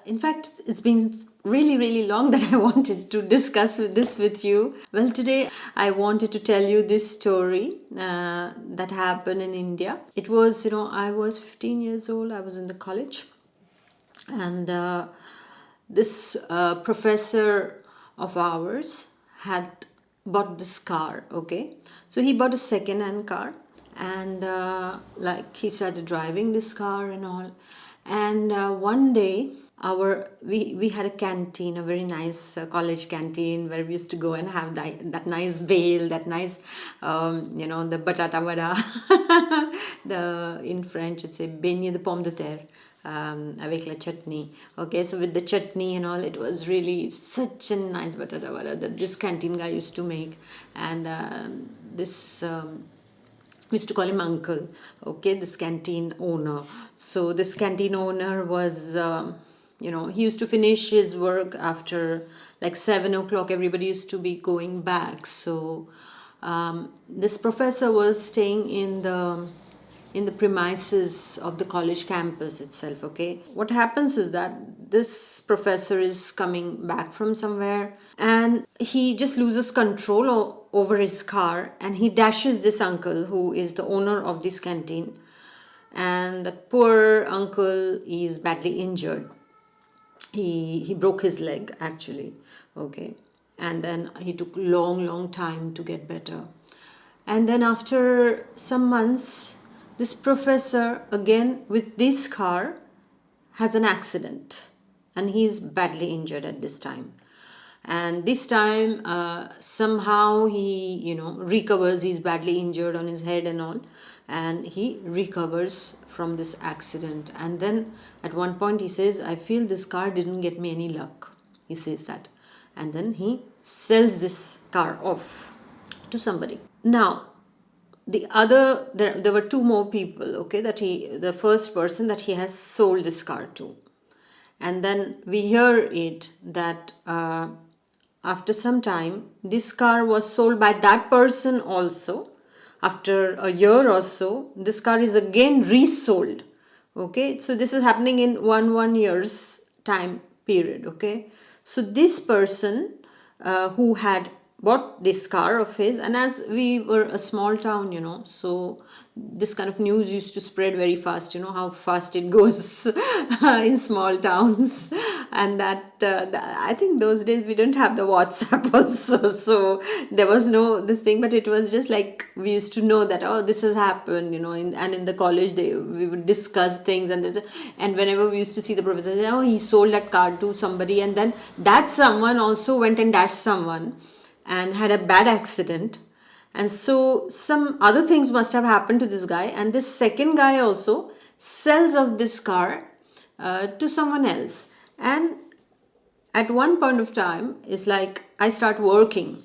In fact, it's been really, really long that I wanted to discuss this with you. Well, today I wanted to tell you this story that happened in India. It was, I was 15 years old. I was in the college, and this professor of ours had bought this car. Okay, so he bought a second-hand car, and like he started driving this car and all. And one day we had a canteen, a very nice college canteen, where we used to go and have that nice bale, that nice the batata vada, the in French it's a beignet de pomme de terre, avec la chutney. Okay, so with the chutney and all, it was really such a nice batata vada that this canteen guy used to make. And this we used to call him uncle. Okay, this canteen owner. So this canteen owner was he used to finish his work after like 7 o'clock. Everybody used to be going back. So this professor was staying in the premises of the college campus itself. Okay, what happens is that this professor is coming back from somewhere, and he just loses control over his car, and he dashes this uncle who is the owner of this canteen. And that poor uncle is badly injured. He broke his leg actually. Okay, and then he took long time to get better. And then after some months, this professor again with this car has an accident, and he's badly injured at this time. And this time somehow he recovers. He's badly injured on his head and all, and he recovers from this accident. And then at one point he says, I feel this car didn't get me any luck. He says that. And then he sells this car off to somebody. Now there were two more people, okay, the first person that he has sold this car to. And then we hear it that after some time this car was sold by that person also. After a year or so, this car is again resold. Okay, so this is happening in one year's time period. Okay, so this person who had bought this car of his, and as we were a small town, so this kind of news used to spread very fast. How fast it goes in small towns. And that I think those days we didn't have the WhatsApp also, so there was no this thing, but it was just like we used to know that, oh, this has happened, and in the college we would discuss things. And whenever we used to see the professor say, oh, he sold that car to somebody, and then that someone also went and dashed someone and had a bad accident. And so some other things must have happened to this guy, and this second guy also sells off this car to someone else. And at one point of time, it's like I start working.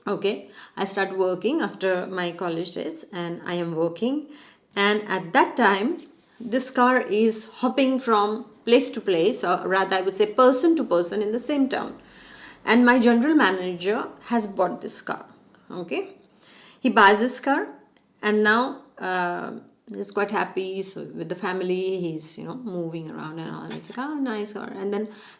Okay, I start working after my college days, and I am working. And at that time, this car is hopping from place to place, or rather I would say person to person in the same town. And my general manager has bought this car. Okay, he buys this car, and now he's quite happy. So with the family, he's moving around and all. It's like, oh, nice car. And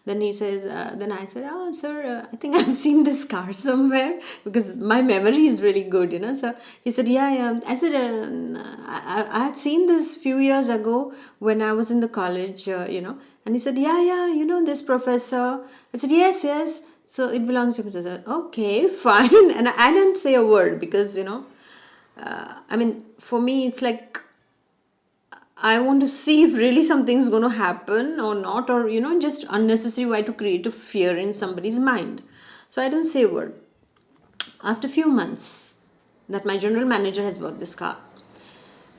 then he says, then I said, oh, sir, I think I've seen this car somewhere, because my memory is really good. So he said, yeah. I said, I had seen this few years ago when I was in the college. And he said, yeah, this professor. I said, yes. So it belongs to me. I said, okay, fine. And I didn't say a word, because, for me, it's like, I want to see if really something's going to happen or not, or, just unnecessary why to create a fear in somebody's mind. So I don't say a word. After a few months that my general manager has bought this car,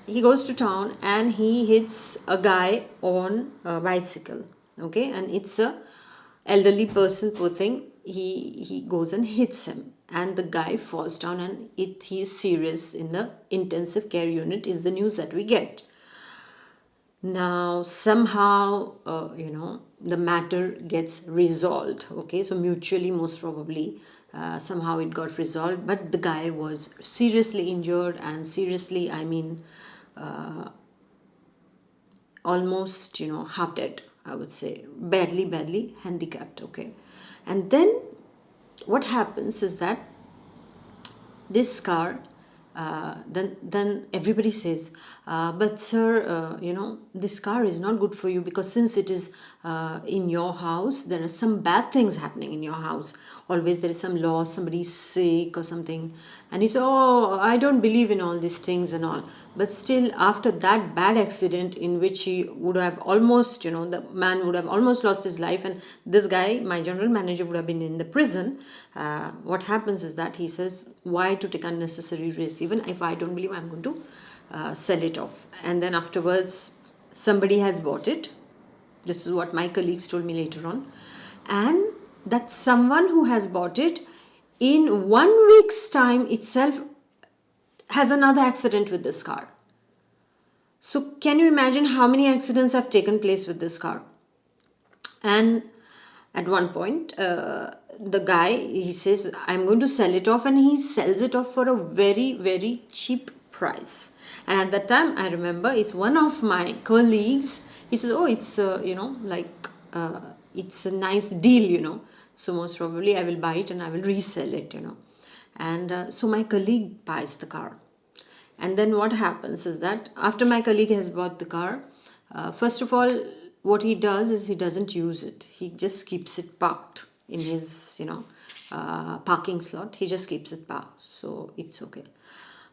he goes to town and he hits a guy on a bicycle. Okay, and it's a elderly person, poor thing. He goes and hits him, and the guy falls down, and he is serious in the intensive care unit, is the news that we get. Now somehow the matter gets resolved. Okay, so mutually, most probably, somehow it got resolved, but the guy was seriously injured, and seriously, I mean almost half dead. I would say badly handicapped. Okay, and then what happens is that this car, then everybody says, but sir, this car is not good for you, because since it is in your house, there are some bad things happening in your house. Always there is some loss, somebody is sick or something. And he said, oh, I don't believe in all these things and all. But still, after that bad accident in which he would have almost, the man would have almost lost his life, and this guy, my general manager, would have been in the prison. What happens is that he says, why to take unnecessary risks? Even if I don't believe, I'm going to sell it off. And then afterwards, somebody has bought it. This is what my colleagues told me later on. And that someone who has bought it, in 1 week's time itself, has another accident with this car. So can you imagine how many accidents have taken place with this car? And at one point, the guy, he says, I'm going to sell it off, and he sells it off for a very, very cheap price. And at that time, I remember, it's one of my colleagues, he says, oh, it's, it's a nice deal, so most probably I will buy it and I will resell it, And so my colleague buys the car. And then what happens is that after my colleague has bought the car, first of all, what he does is he doesn't use it. He just keeps it parked in his, parking slot. He just keeps it parked. So it's okay.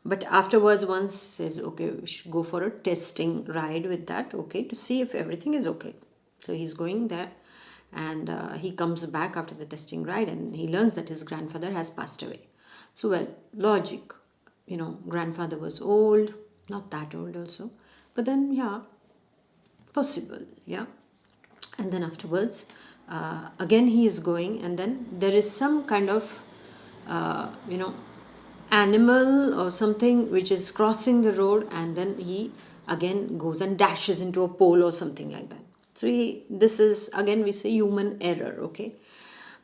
But afterwards, once says, okay, we should go for a testing ride with that, okay, to see if everything is okay. So he's going there, and he comes back after the testing ride, and he learns that his grandfather has passed away. So, well, logic, grandfather was old, not that old also, but then, yeah, possible, yeah. And then afterwards, again he is going, and then there is some kind of, animal or something which is crossing the road, and then he again goes and dashes into a pole or something like that. So this is, again, we say human error, okay.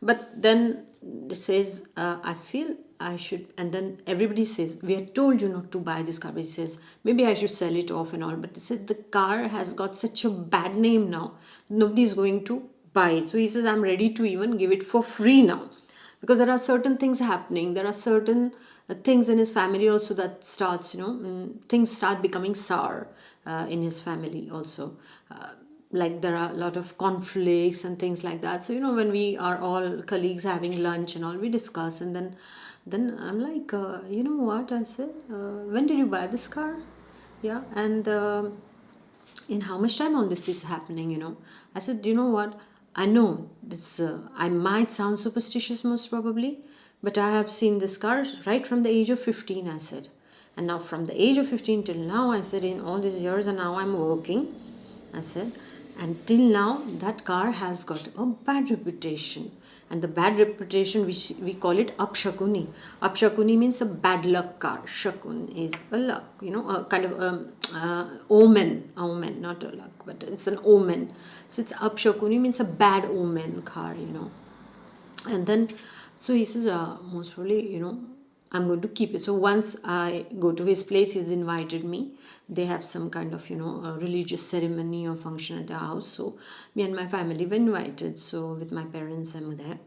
But then it says, I feel I should, and then everybody says, we had told you not to buy this car. But he says, maybe I should sell it off and all. But he said, the car has got such a bad name now, nobody's going to buy it. So he says, I'm ready to even give it for free now. Because there are certain things happening, there are certain things in his family also that starts, things start becoming sour in his family also. Like there are a lot of conflicts and things like that. So, when we are all colleagues having lunch and all, we discuss. And then I'm like, you know what, I said, when did you buy this car? Yeah, and in how much time all this is happening, I said, you know what, I know this, I might sound superstitious most probably, but I have seen this car right from the age of 15, I said. And now from the age of 15 till now, I said, in all these years, and now I'm working, I said, and till now, that car has got a bad reputation. And the bad reputation, which we call it Apshakuni. Apshakuni means a bad luck car. Shakun is a luck, a kind of omen, not a luck, but it's an omen. So it's Apshakuni means a bad omen car, And then, so he says, most probably, I'm going to keep it. So once I go to his place, he's invited me. They have some kind of, a religious ceremony or function at the house. So me and my family were invited. So with my parents, I'm there.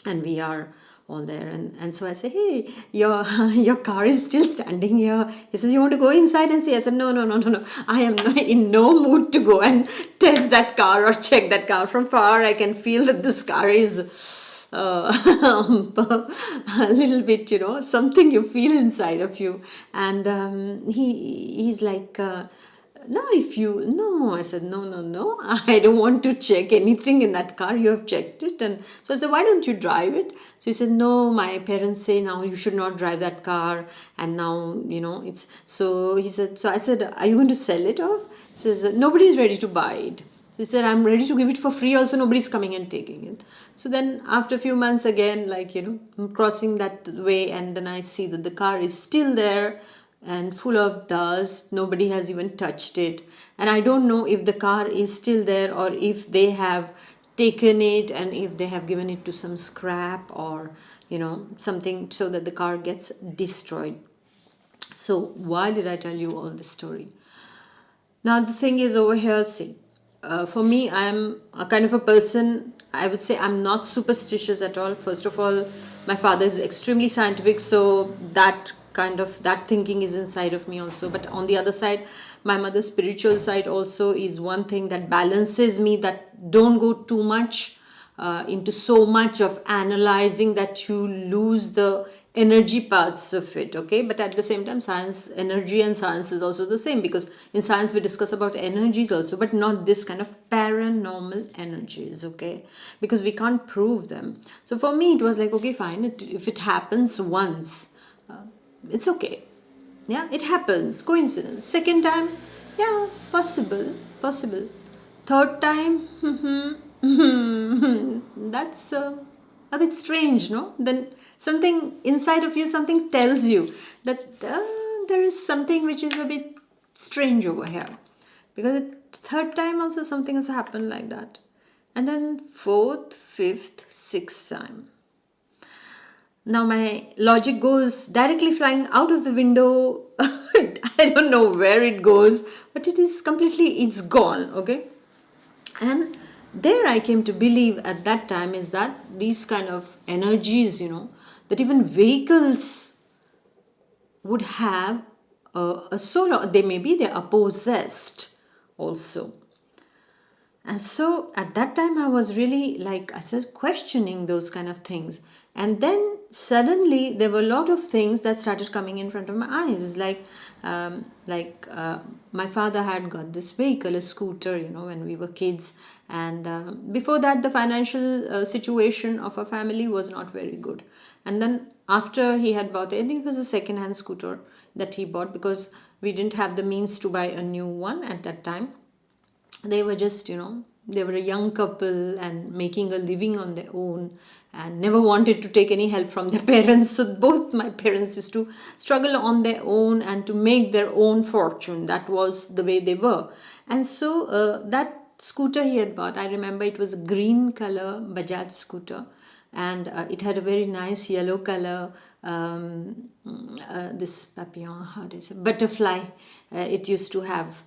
And we are all there. And so I say, hey, your car is still standing here. He says, you want to go inside and see? I said, no. I am not in no mood to go and test that car or check that car. From far, I can feel that this car is a little bit, something you feel inside of you. And he's like, no, I said, no, I don't want to check anything in that car. You have checked it. And so I said, why don't you drive it? So he said, no, my parents say now you should not drive that car. And now, it's, so he said, so I said, are you going to sell it off? He says, nobody is ready to buy it. So he said, I'm ready to give it for free also, nobody's coming and taking it. So then after a few months again, I'm crossing that way, and then I see that the car is still there and full of dust. Nobody has even touched it. And I don't know if the car is still there or if they have taken it and if they have given it to some scrap or, something so that the car gets destroyed. So why did I tell you all this story? Now the thing is over here, see, For me, I'm a kind of a person, I would say I'm not superstitious at all. First of all, my father is extremely scientific, so that thinking is inside of me also. But on the other side, my mother's spiritual side also is one thing that balances me, that don't go too much into so much of analyzing that you lose the energy parts of it. Okay, but at the same time, science, energy and science is also the same, because in science we discuss about energies also, but not this kind of paranormal energies. Okay, because we can't prove them. So for me it was like, okay, fine, if it happens once, it's okay. Yeah, it happens, coincidence. Second time, yeah, possible. Third time, that's a bit strange, no? Then something inside of you, something tells you that there is something which is a bit strange over here, because third time also something has happened like that. And then fourth, fifth, sixth time, now my logic goes directly flying out of the window. I don't know where it goes, but it's gone. Okay. And there I came to believe at that time is that these kind of energies, that even vehicles would have a soul. They are possessed also. And so at that time, I was really, like I said, questioning those kind of things. And then suddenly there were a lot of things that started coming in front of my eyes. It's like my father had got this vehicle, a scooter, when we were kids. And before that, the financial situation of our family was not very good. And then after he had bought it, it was a second-hand scooter that he bought, because we didn't have the means to buy a new one at that time. They were just, they were a young couple and making a living on their own, and never wanted to take any help from their parents. So both my parents used to struggle on their own and to make their own fortune. That was the way they were. And so that scooter he had bought, I remember it was a green color Bajaj scooter, and it had a very nice yellow color, this papillon, how do you say, butterfly, it used to have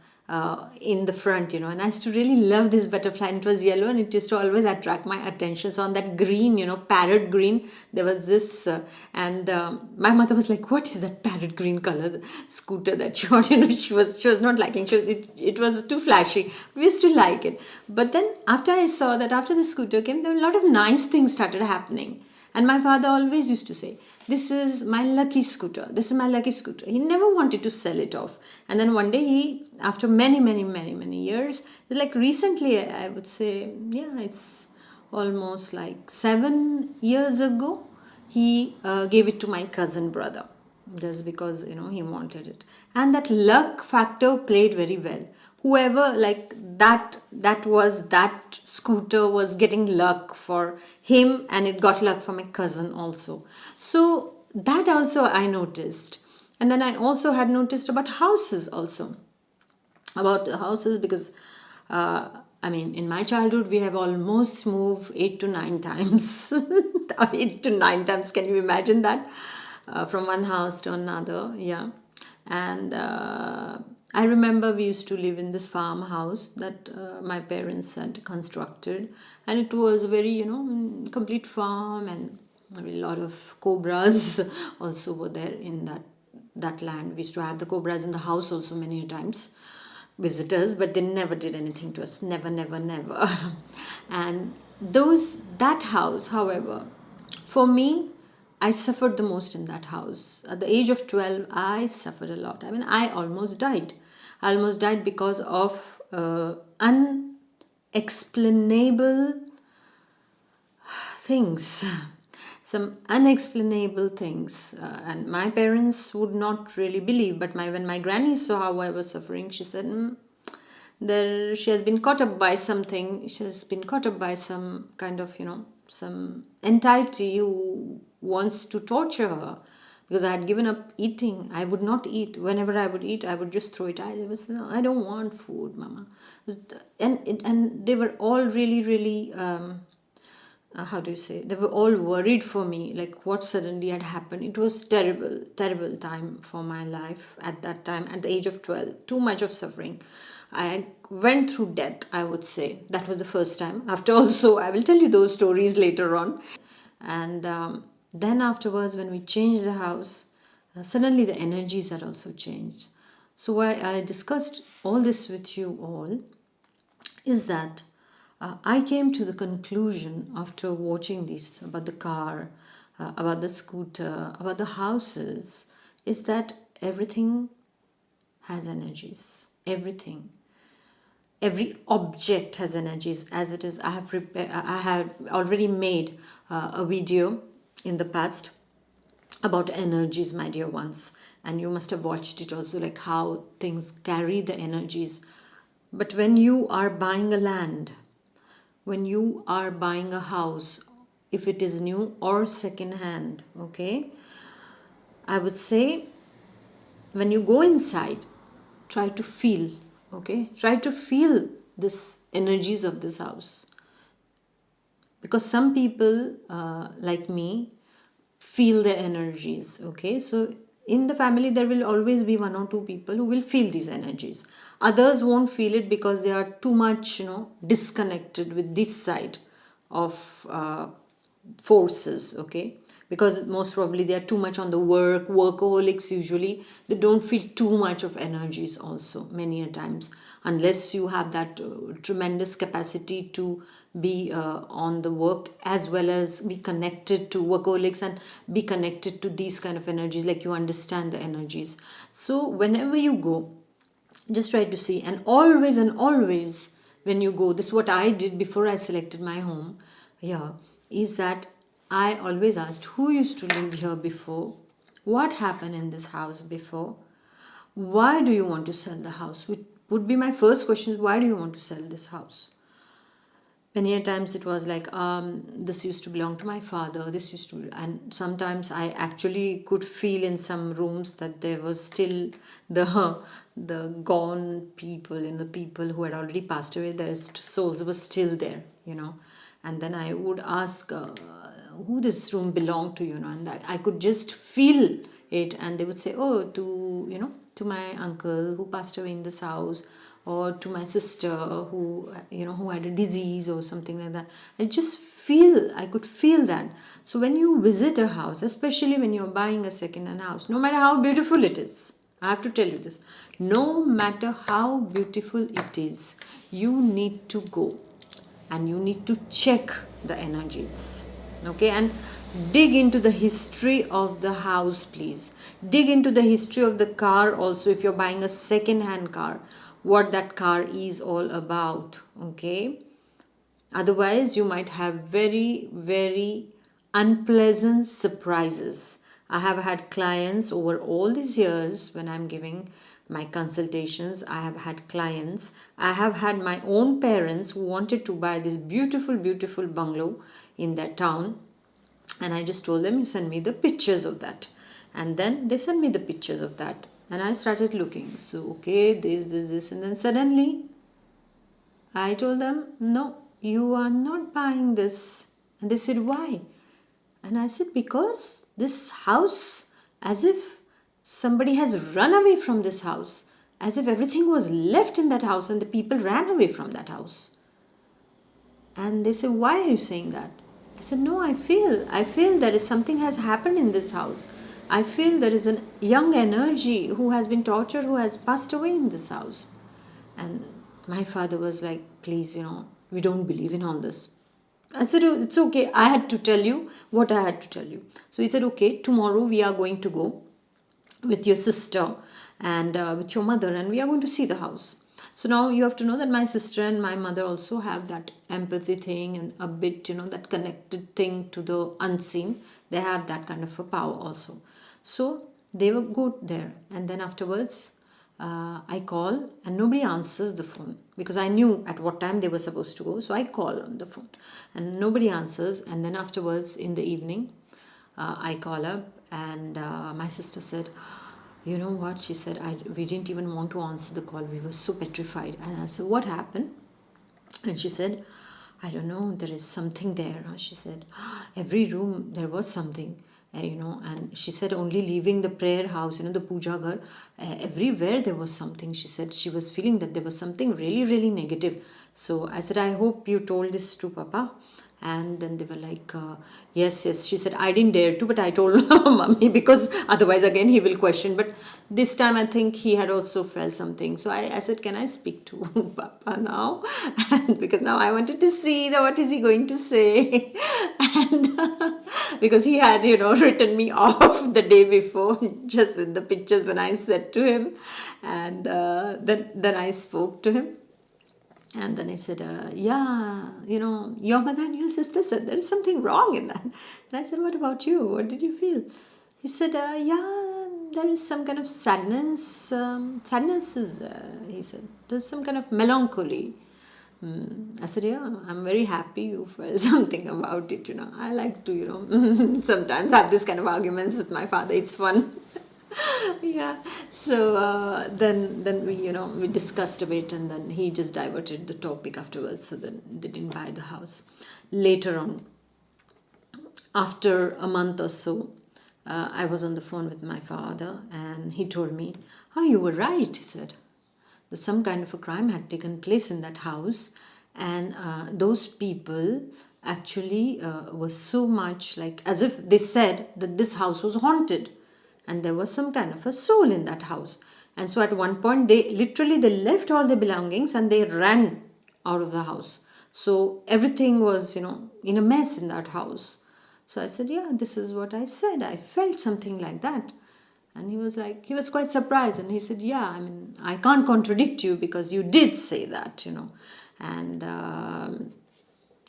in the front, and I used to really love this butterfly, and it was yellow, and it used to always attract my attention. So on that green, parrot green, there was this, and my mother was like, "What is that parrot green color scooter that you want?" She was not liking. It was too flashy. We used to like it, but then after I saw that after the scooter came, there were a lot of nice things started happening. And my father always used to say, "This is my lucky scooter. This is my lucky scooter." He never wanted to sell it off. And then one day after many years, it's like recently, I would say, yeah, it's almost like 7 years ago, he gave it to my cousin brother, just because, he wanted it. And that luck factor played very well. Whoever, like that scooter was getting luck for him, and it got luck for my cousin also. So that also I noticed. And then I also had noticed about houses also, about the houses, because in my childhood we have almost moved 8 to 9 times. 8 to 9 times, can you imagine that? From one house to another, yeah. And I remember we used to live in this farmhouse that my parents had constructed, and it was a very, complete farm, and a lot of cobras also were there in that land. We used to have the cobras in the house also many times, visitors, but they never did anything to us, never. And that house, however, for me, I suffered the most in that house. At the age of 12, I suffered a lot. I almost died. I almost died because of unexplainable things. Some unexplainable things. And my parents would not really believe. But when my granny saw how I was suffering, she said, she has been caught up by something. She has been caught up by some kind of, some entity who wants to torture her, because I had given up eating. I would not eat. Whenever I would eat, I would just throw it. No, I don't want food, Mama. And they were all really, how do you say? They were all worried for me, like what suddenly had happened. It was terrible time for my life at that time, at the age of 12. Too much of suffering. I went through death, I would say. That was the first time. After also, I will tell you those stories later on. And then afterwards, when we changed the house, suddenly the energies had also changed. So why I discussed all this with you all is that I came to the conclusion after watching these about the car, about the scooter, about the houses, is that everything has energies. Everything, every object has energies. As it is, I have already made a video in the past about energies, my dear ones, and you must have watched it also, like how things carry the energies. But when you are buying a land, when you are buying a house, if it is new or second hand, okay, I would say when you go inside, try to feel, okay, try to feel this energies of this house, because some people like me feel the energies. Okay, so in the family there will always be one or two people who will feel these energies. Others won't feel it because they are too much, disconnected with this side of forces. Okay, because most probably they are too much on the workaholics. Usually they don't feel too much of energies also, many a times, unless you have that tremendous capacity to be on the work as well as be connected to workaholics and be connected to these kind of energies, like you understand the energies. So whenever you go, just try to see, and always when you go, this is what I did before I selected my home. Yeah, is that I always asked who used to live here before, what happened in this house before, why do you want to sell the house, would be my first question. Why do you want to sell this house? Many a times it was like, this used to belong to my father, this used to, and sometimes I actually could feel in some rooms that there was still the gone people, and the people who had already passed away, their souls were still there, and then I would ask who this room belonged to, and I could just feel it, and they would say, oh, to my uncle who passed away in this house, or to my sister who had a disease or something like that. I could feel that. So when you visit a house, especially when you're buying a second hand house, no matter how beautiful it is, I have to tell you this, no matter how beautiful it is, you need to go and you need to check the energies. Okay, and dig into the history of the house, please. Dig into the history of the car also, if you're buying a second hand car, what that car is all about. Okay, otherwise you might have very, very unpleasant surprises. I have had clients over all these years when I'm giving my consultations. I have had clients, I have had my own parents who wanted to buy this beautiful, beautiful bungalow in that town, and I just told them, you send me the pictures of that. And then they sent me the pictures of that, and I started looking. So okay, this, and then suddenly I told them, no, you are not buying this. And they said, why? And I said, because this house, as if somebody has run away from this house, as if everything was left in that house and the people ran away from that house. And they said, why are you saying that? I said, no, I feel there is something has happened in this house. I feel there is a young energy who has been tortured, who has passed away in this house. And my father was like, please, we don't believe in all this. I said, oh, it's okay. I had to tell you what I had to tell you. So he said, okay, tomorrow we are going to go with your sister and with your mother, and we are going to see the house. So now you have to know that my sister and my mother also have that empathy thing and a bit, that connected thing to the unseen. They have that kind of a power also. So they will go there, and then afterwards I call and nobody answers the phone, because I knew at what time they were supposed to go. So I call on the phone and nobody answers. And then afterwards in the evening, I call up, and my sister said, you know what? She said, we didn't even want to answer the call. We were so petrified. And I said, what happened? And she said, I don't know, there is something there. She said, every room there was something. and she said only leaving the prayer house, the puja ghar, everywhere there was something. She said she was feeling that there was something really, really negative. So I said, I hope you told this to Papa. And then they were like, yes, yes. She said, I didn't dare to, but I told Mummy, because otherwise again he will question. But this time I think he had also felt something. So I said, can I speak to Papa now? And because now I wanted to see what is he going to say. And because he had, written me off the day before, just with the pictures when I said to him. And then I spoke to him. And then I said, yeah, your mother and your sister said there is something wrong in that. And I said, what about you? What did you feel? He said, yeah, there is some kind of sadness. Sadness is, he said, there's some kind of melancholy. I said, yeah, I'm very happy you felt something about it. I like to, sometimes have this kind of arguments with my father. It's fun. Yeah. So then we discussed a bit, and then he just diverted the topic afterwards. So then they didn't buy the house. Later on, after a month or so, I was on the phone with my father, and he told me, "Oh, you were right," he said, that some kind of a crime had taken place in that house, and those people actually was so much like as if they said that this house was haunted, and there was some kind of a soul in that house. And so at one point they left all their belongings and they ran out of the house. So everything was in a mess in that house. So I said, yeah, this is what I said, I felt something like that. And he was quite surprised, and he said, yeah, I mean, I can't contradict you because you did say that. And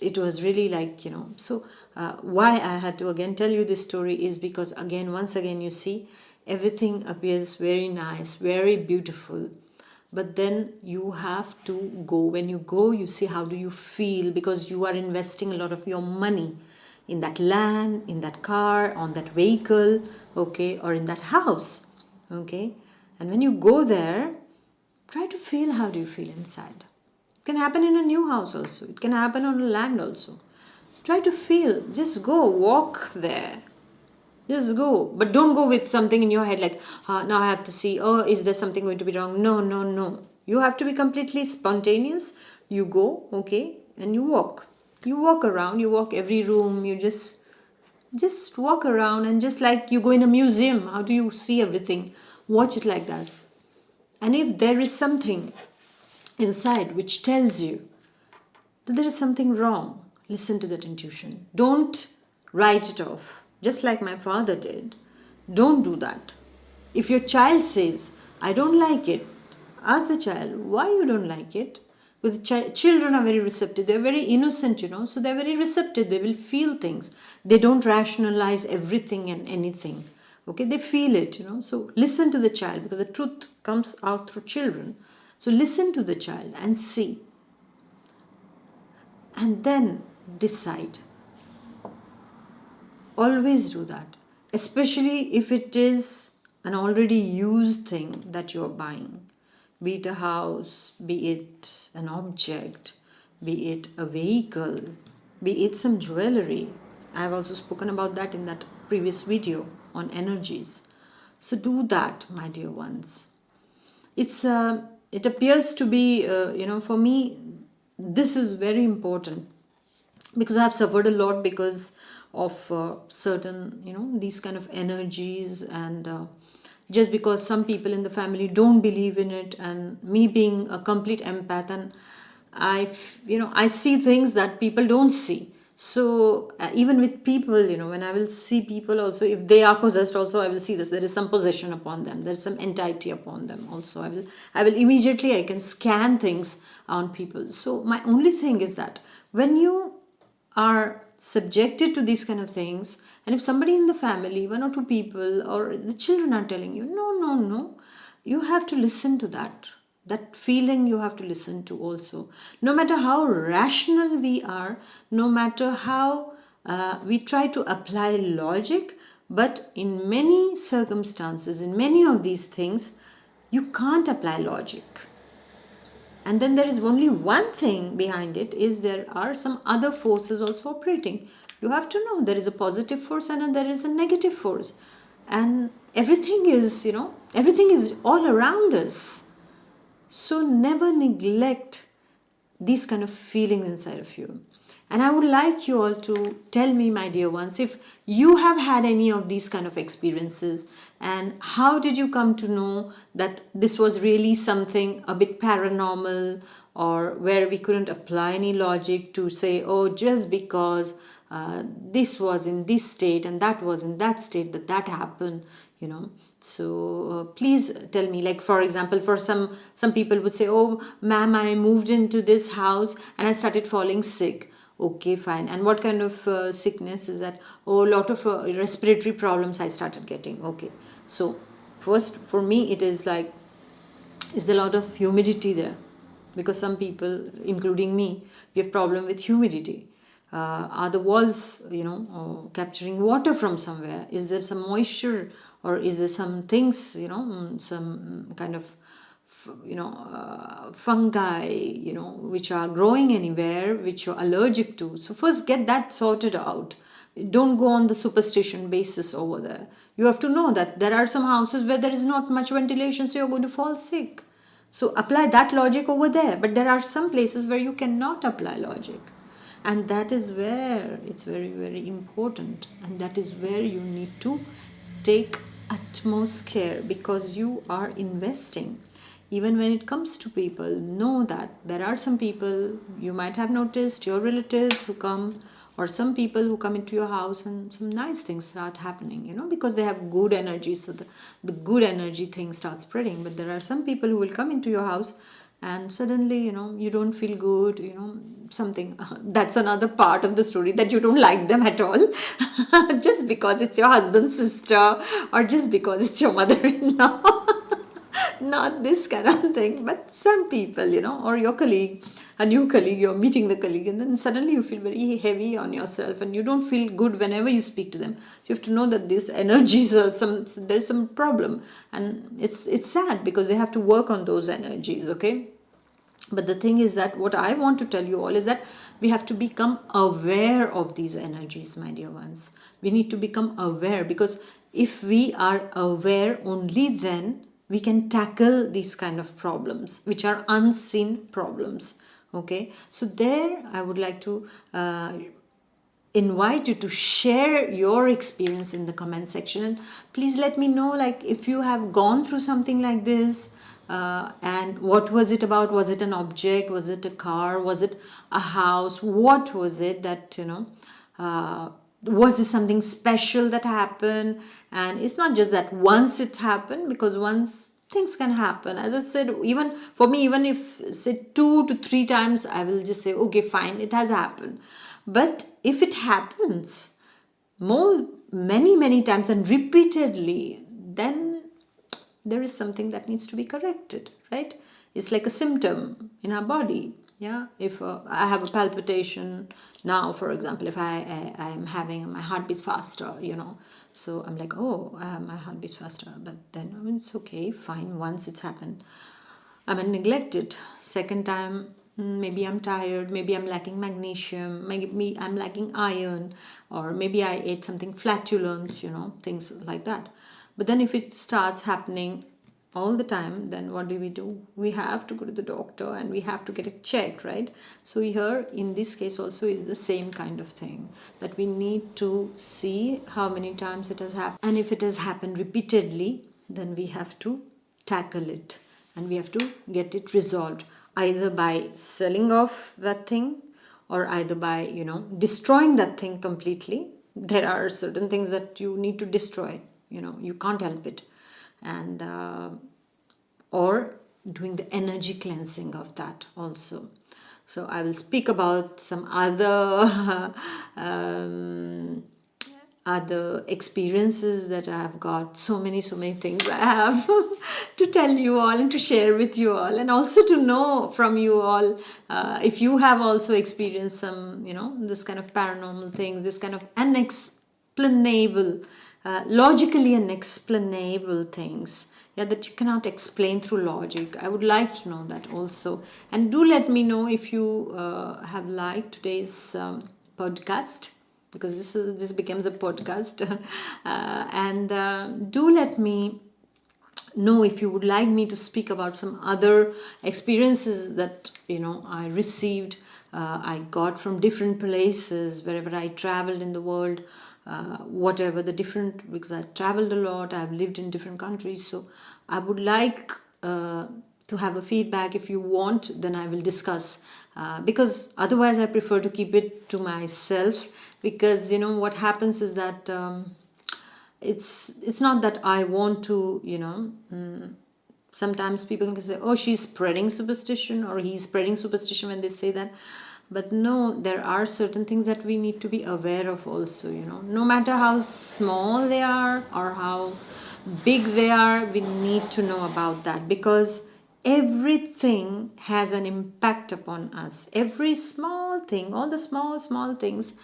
it was really like, so why I had to again tell you this story is because once again, you see, everything appears very nice, very beautiful. But then you have to go. When you go, you see how do you feel, because you are investing a lot of your money in that land, in that car, on that vehicle, okay, or in that house, okay. And when you go there, try to feel how do you feel inside. It can happen in a new house also. It can happen on a land also. Try to feel. Just go, walk there. Just go. But don't go with something in your head like, now I have to see, oh, is there something going to be wrong? No, no, no. You have to be completely spontaneous. You go, okay, and you walk. You walk around, you walk every room, you just walk around, and just like you go in a museum, how do you see everything? Watch it like that. And if there is something inside which tells you that there is something wrong, listen to that intuition. Don't write it off, just like my father did. Don't do that. If your child says, I don't like it, ask the child why you don't like it. With children are very receptive. They're very innocent, so they're very receptive. They will feel things. They don't rationalize everything and anything. Okay, they feel it, So listen to the child, because the truth comes out through children. So listen to the child and see. And then decide. Always do that. Especially if it is an already used thing that you're buying. Be it a house, be it an object, be it a vehicle, be it some jewelry. I have also spoken about that in that previous video on energies. So do that, my dear ones. It appears to be, for me, this is very important, because I have suffered a lot because of certain, these kind of energies, and just because some people in the family don't believe in it, and me being a complete empath, and I see things that people don't see. So even with people, when I will see people also, if they are possessed also, I will see this. There is some possession upon them. There is some entity upon them also. I will immediately, I can scan things on people. So my only thing is that when you are subjected to these kind of things, and if somebody in the family, one or two people or the children are telling you, no, no, no, you have to listen to that feeling. You have to listen to also, no matter how rational we are, no matter how we try to apply logic, but in many circumstances, in many of these things, you can't apply logic. And then there is only one thing behind it, is there are some other forces also operating. You have to know there is a positive force and there is a negative force, and everything is, everything is all around us. So never neglect these kind of feelings inside of you. And I would like you all to tell me, my dear ones, if you have had any of these kind of experiences, and how did you come to know that this was really something a bit paranormal, or where we couldn't apply any logic to say, oh, just because this was in this state and that was in that state, that happened, So please tell me, like for example, for some people would say, oh ma'am, I moved into this house and I started falling sick. Okay, fine. And what kind of sickness is that? Oh, a lot of respiratory problems I started getting. Okay. So first for me it is like, is there a lot of humidity there? Because some people, including me, we have problem with humidity. Are the walls, capturing water from somewhere? Is there some moisture, or is there some things, some kind of, fungi, which are growing anywhere, which you're allergic to? So first get that sorted out. Don't go on the superstition basis over there. You have to know that there are some houses where there is not much ventilation, so you're going to fall sick. So apply that logic over there. But there are some places where you cannot apply logic. And that is where it's very, very important. And that is where you need to take utmost care, because you are investing. Even when it comes to people, know that there are some people, you might have noticed, your relatives who come, or some people who come into your house and some nice things start happening, because they have good energy. So the good energy thing starts spreading. But there are some people who will come into your house and suddenly, you don't feel good, something. That's another part of the story, that you don't like them at all. Just because it's your husband's sister, or just because it's your mother-in-law. Not this kind of thing, but some people, or your colleague, a new colleague, you're meeting the colleague, and then suddenly you feel very heavy on yourself and you don't feel good whenever you speak to them. So you have to know that these energies are there's some problem, and it's sad because they have to work on those energies, okay? But the thing is that what I want to tell you all is that we have to become aware of these energies, my dear ones. We need to become aware, because if we are aware, only then we can tackle these kind of problems, which are unseen problems. Okay, so there I would like to invite you to share your experience in the comment section, and please let me know, like, if you have gone through something like this, and what was it about? Was it an object? Was it a car? Was it a house? What was it that, was it something special that happened? And it's not just that once it happened, because once things can happen, as I said, even for me, even if say 2 to 3 times, I will just say, okay, fine, it has happened. But if it happens many times and repeatedly, then there is something that needs to be corrected, right? It's like a symptom in our body. Yeah, if I have a palpitation now, for example, if I'm having my heart beats faster, so I'm like, oh, my heart beats faster. But then, it's okay, fine. Once it's happened, I'm neglected. Second time, maybe I'm tired, maybe I'm lacking magnesium, maybe I'm lacking iron, or maybe I ate something flatulent, things like that. But then if it starts happening all the time, then what do? We have to go to the doctor and we have to get it checked, right? So here in this case also is the same kind of thing, that we need to see how many times it has happened, and if it has happened repeatedly, then we have to tackle it and we have to get it resolved, either by selling off that thing, or either by destroying that thing completely. There are certain things that you need to destroy, you can't help it. And or doing the energy cleansing of that also. So I will speak about some other other experiences that I have got. So many things I have to tell you all and to share with you all, and also to know from you all if you have also experienced some this kind of paranormal things, this kind of unexpected logically unexplainable things, yeah, that you cannot explain through logic. I would like to know that also. And do let me know if you have liked today's podcast, because this becomes a podcast. And do let me know if you would like me to speak about some other experiences that I received, I got from different places wherever I traveled in the world, whatever the different, because I traveled a lot, I've lived in different countries. So I would like to have a feedback. If you want, then I will discuss, because otherwise I prefer to keep it to myself, because what happens is that it's not that I want to, sometimes people can say, oh, she's spreading superstition or he's spreading superstition when they say that. But no, there are certain things that we need to be aware of also, no matter how small they are or how big they are, we need to know about that, because everything has an impact upon us. Every small thing, all the small things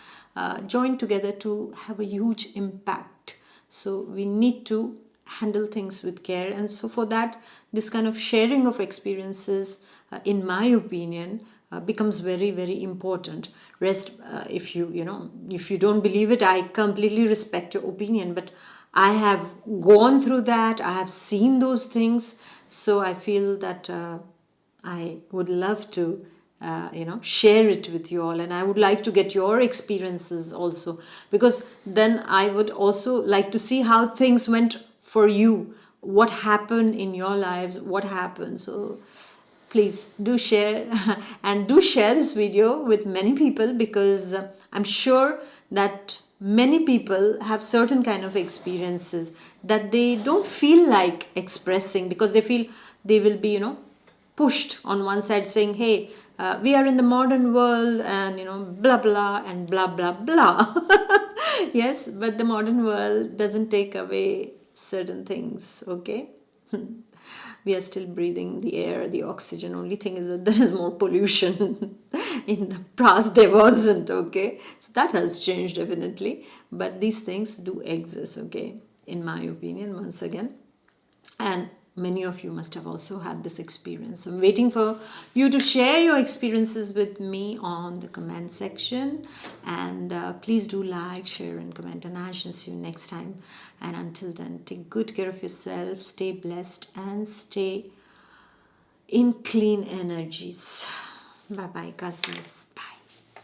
join together to have a huge impact. So we need to handle things with care. And so for that, this kind of sharing of experiences, in my opinion, becomes very, very important. Rest, if if you don't believe it, I completely respect your opinion, but I have gone through that, I have seen those things. So I feel that I would love to share it with you all, and I would like to get your experiences also, because then I would also like to see how things went for you, what happened in your lives, what happened. So please do share and do share this video with many people, because I'm sure that many people have certain kind of experiences that they don't feel like expressing, because they feel they will be pushed on one side, saying, hey, we are in the modern world, and blah blah and blah blah blah. Yes, but the modern world doesn't take away certain things, okay? We are still breathing the air, the oxygen. Only thing is that there is more pollution. In the past there wasn't, okay? So that has changed definitely, but these things do exist, okay, in my opinion, once again. And many of you must have also had this experience. So I'm waiting for you to share your experiences with me on the comment section. And please do like, share, and comment. And I shall see you next time. And until then, take good care of yourself, stay blessed, and stay in clean energies. Bye bye. God bless. Bye.